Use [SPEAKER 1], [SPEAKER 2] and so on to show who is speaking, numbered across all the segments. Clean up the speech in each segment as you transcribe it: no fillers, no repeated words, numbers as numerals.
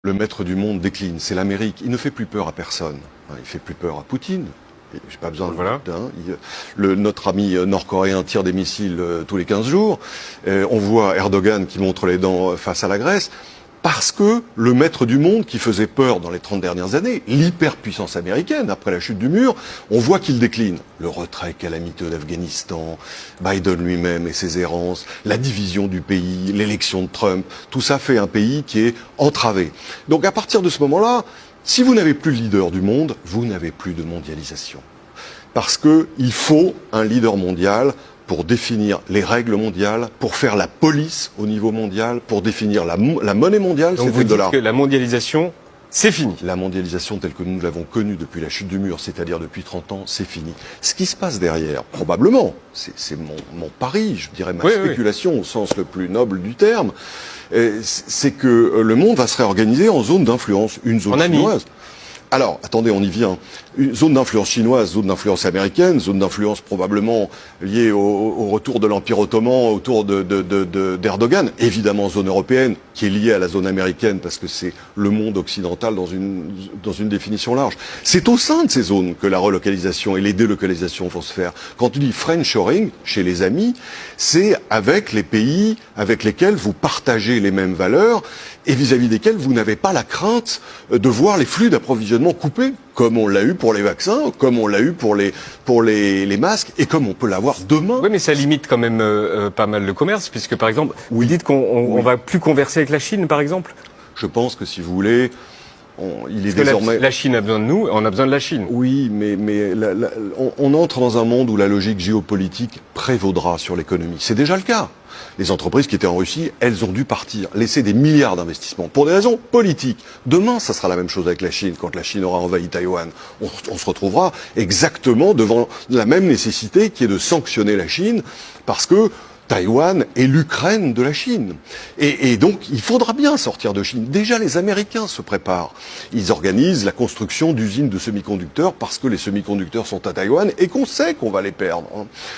[SPEAKER 1] Le maître du monde décline, c'est l'Amérique. Il ne fait plus peur à personne. Il fait plus peur à Poutine. J'ai pas besoin notre ami nord-coréen tire des missiles tous les 15 jours. On voit Erdogan qui montre les dents face à la Grèce. Parce que le maître du monde qui faisait peur dans les 30 dernières années, l'hyperpuissance américaine, après la chute du mur, on voit qu'il décline. Le retrait calamiteux d'Afghanistan, Biden lui-même et ses errances, la division du pays, l'élection de Trump, tout ça fait un pays qui est entravé. Donc à partir de ce moment-là, si vous n'avez plus le leader du monde, vous n'avez plus de mondialisation. Parce qu'il faut un leader mondial pour définir les règles mondiales, pour faire la police au niveau mondial, pour définir la monnaie mondiale.
[SPEAKER 2] Donc vous dites que la mondialisation, c'est fini.
[SPEAKER 1] La mondialisation telle que nous l'avons connue depuis la chute du mur, c'est-à-dire depuis 30 ans, c'est fini. Ce qui se passe derrière, probablement, c'est mon pari, je dirais ma spéculation au sens le plus noble du terme, c'est que le monde va se réorganiser en zone d'influence, une zone chinoise. Alors, attendez, on y vient. Une zone d'influence chinoise, zone d'influence américaine, zone d'influence probablement liée au retour de l'Empire ottoman autour d'Erdogan. Évidemment, zone européenne, qui est liée à la zone américaine, parce que c'est le monde occidental dans une définition large. C'est au sein de ces zones que la relocalisation et les délocalisations vont se faire. Quand tu dis friendshoring, chez les amis, c'est avec les pays avec lesquels vous partagez les mêmes valeurs et vis-à-vis desquels vous n'avez pas la crainte de voir les flux d'approvisionnement coupés, comme on l'a eu pour les vaccins, comme on l'a eu pour les masques, et comme on peut l'avoir demain.
[SPEAKER 2] Oui, mais ça limite quand même pas mal le commerce, puisque par exemple, vous dites qu'on va plus converser avec la Chine, par exemple.
[SPEAKER 1] Je pense que si vous voulez, il est désormais...
[SPEAKER 2] La Chine a besoin de nous, on a besoin de la Chine.
[SPEAKER 1] Oui, mais on entre dans un monde où la logique géopolitique prévaudra sur l'économie. C'est déjà le cas. Les entreprises qui étaient en Russie, elles ont dû partir, laisser des milliards d'investissements pour des raisons politiques. Demain, ça sera la même chose avec la Chine. Quand la Chine aura envahi Taïwan, on se retrouvera exactement devant la même nécessité qui est de sanctionner la Chine parce que Taïwan est l'Ukraine de la Chine. Et donc, il faudra bien sortir de Chine. Déjà, les Américains se préparent. Ils organisent la construction d'usines de semi-conducteurs parce que les semi-conducteurs sont à Taïwan et qu'on sait qu'on va les perdre.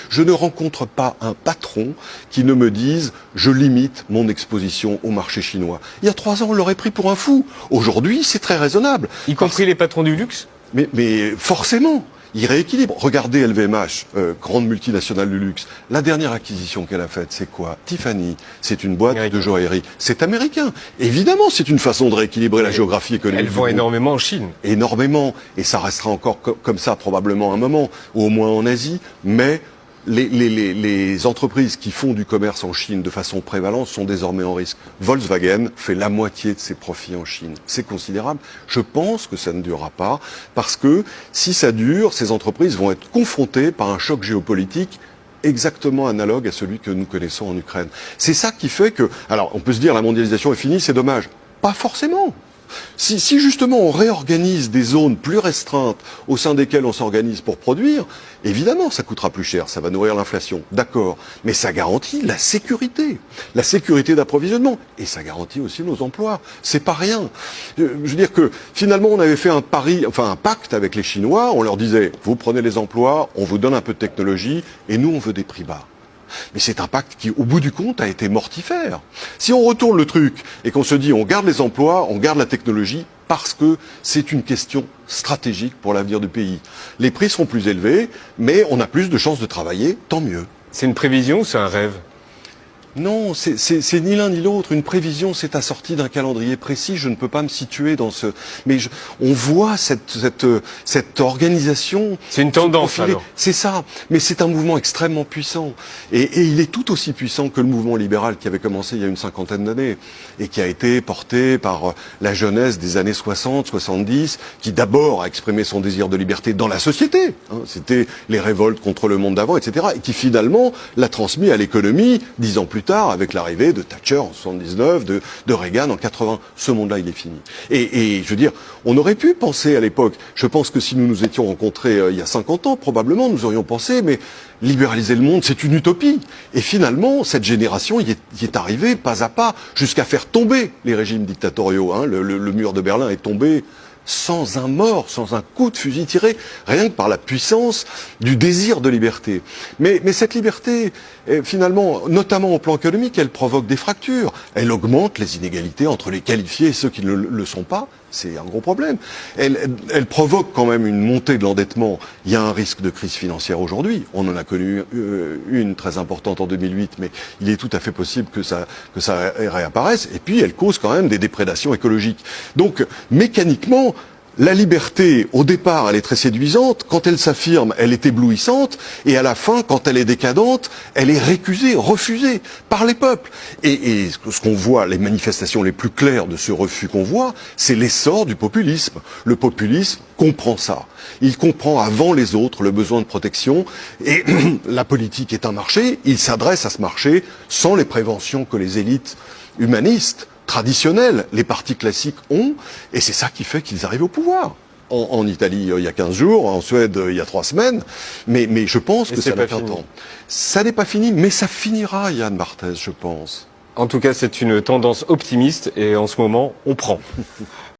[SPEAKER 1] Je ne rencontre pas un patron qui ne me dise « je limite mon exposition au marché chinois ». Il y a 3 ans, on l'aurait pris pour un fou. Aujourd'hui, c'est très raisonnable.
[SPEAKER 2] Y compris les patrons du luxe ?
[SPEAKER 1] Mais forcément. Il rééquilibre. Regardez LVMH, grande multinationale du luxe. La dernière acquisition qu'elle a faite, c'est quoi? Tiffany. C'est une boîte de joaillerie. C'est américain. Évidemment, c'est une façon de rééquilibrer la géographie économique.
[SPEAKER 2] Elles vont énormément en Chine.
[SPEAKER 1] Énormément. Et ça restera encore comme ça probablement un moment, ou au moins en Asie. Mais les entreprises qui font du commerce en Chine de façon prévalente sont désormais en risque. Volkswagen fait la moitié de ses profits en Chine. C'est considérable. Je pense que ça ne durera pas parce que si ça dure, ces entreprises vont être confrontées par un choc géopolitique exactement analogue à celui que nous connaissons en Ukraine. C'est ça qui fait que... Alors, on peut se dire la mondialisation est finie, c'est dommage. Pas forcément. Si justement on réorganise des zones plus restreintes au sein desquelles on s'organise pour produire, évidemment ça coûtera plus cher, ça va nourrir l'inflation, d'accord, mais ça garantit la sécurité d'approvisionnement, et ça garantit aussi nos emplois, c'est pas rien. Je veux dire que finalement on avait fait un pacte avec les Chinois, on leur disait, vous prenez les emplois, on vous donne un peu de technologie, et nous on veut des prix bas. Mais c'est un pacte qui, au bout du compte, a été mortifère. Si on retourne le truc et qu'on se dit on garde les emplois, on garde la technologie, parce que c'est une question stratégique pour l'avenir du pays. Les prix seront plus élevés, mais on a plus de chances de travailler, tant mieux.
[SPEAKER 2] C'est une prévision ou c'est un rêve ?
[SPEAKER 1] Non, c'est ni l'un ni l'autre. Une prévision, c'est assorti d'un calendrier précis. Je ne peux pas me situer dans ce... Mais on voit cette organisation...
[SPEAKER 2] C'est une tendance, alors.
[SPEAKER 1] C'est ça. Mais c'est un mouvement extrêmement puissant. Et il est tout aussi puissant que le mouvement libéral qui avait commencé il y a une 50aine d'années et qui a été porté par la jeunesse des années 60, 70, qui d'abord a exprimé son désir de liberté dans la société. C'était les révoltes contre le monde d'avant, etc. Et qui finalement l'a transmis à l'économie 10 ans plus tard, avec l'arrivée de Thatcher en 79, de Reagan en 80. Ce monde-là, il est fini. Et je veux dire, on aurait pu penser à l'époque, je pense que si nous nous étions rencontrés il y a 50 ans, probablement, nous aurions pensé, mais libéraliser le monde, c'est une utopie. Et finalement, cette génération y est arrivée pas à pas, jusqu'à faire tomber les régimes dictatoriaux. Le mur de Berlin est tombé sans un mort, sans un coup de fusil tiré, rien que par la puissance du désir de liberté. Mais cette liberté, finalement, notamment au plan économique, elle provoque des fractures. Elle augmente les inégalités entre les qualifiés et ceux qui ne le sont pas. C'est un gros problème. Elle provoque quand même une montée de l'endettement. Il y a un risque de crise financière aujourd'hui. On en a connu une très importante en 2008, mais il est tout à fait possible que ça réapparaisse. Et puis, elle cause quand même des déprédations écologiques. Donc, mécaniquement, la liberté, au départ, elle est très séduisante. Quand elle s'affirme, elle est éblouissante. Et à la fin, quand elle est décadente, elle est récusée, refusée par les peuples. Et ce qu'on voit, les manifestations les plus claires de ce refus qu'on voit, c'est l'essor du populisme. Le populisme comprend ça. Il comprend avant les autres le besoin de protection. Et la politique est un marché. Il s'adresse à ce marché sans les préventions que les élites humanistes traditionnels, les partis classiques ont, et c'est ça qui fait qu'ils arrivent au pouvoir. En Italie, il y a 15 jours, en Suède, il y a 3 semaines, mais je pense que ça n'a qu'un temps. Ça n'est pas fini, mais ça finira, Yann Barthès, je pense.
[SPEAKER 2] En tout cas, c'est une tendance optimiste et en ce moment, on prend.